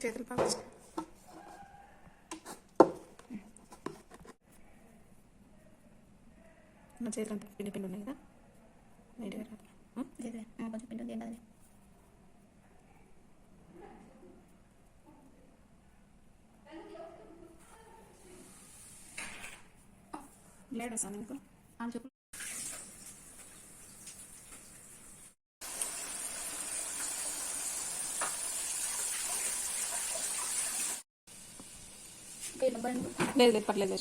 చేతులు బాగా నా చేతులు అంతా పిండి పిండి ఉన్నాయి కదా నీట్గా రాదు కొంచెం పిండి ఉంది ఏం కాదు బ్లేడ్ వస్తాను నీకు చెప్పు లేదు లేదు పర్లేదు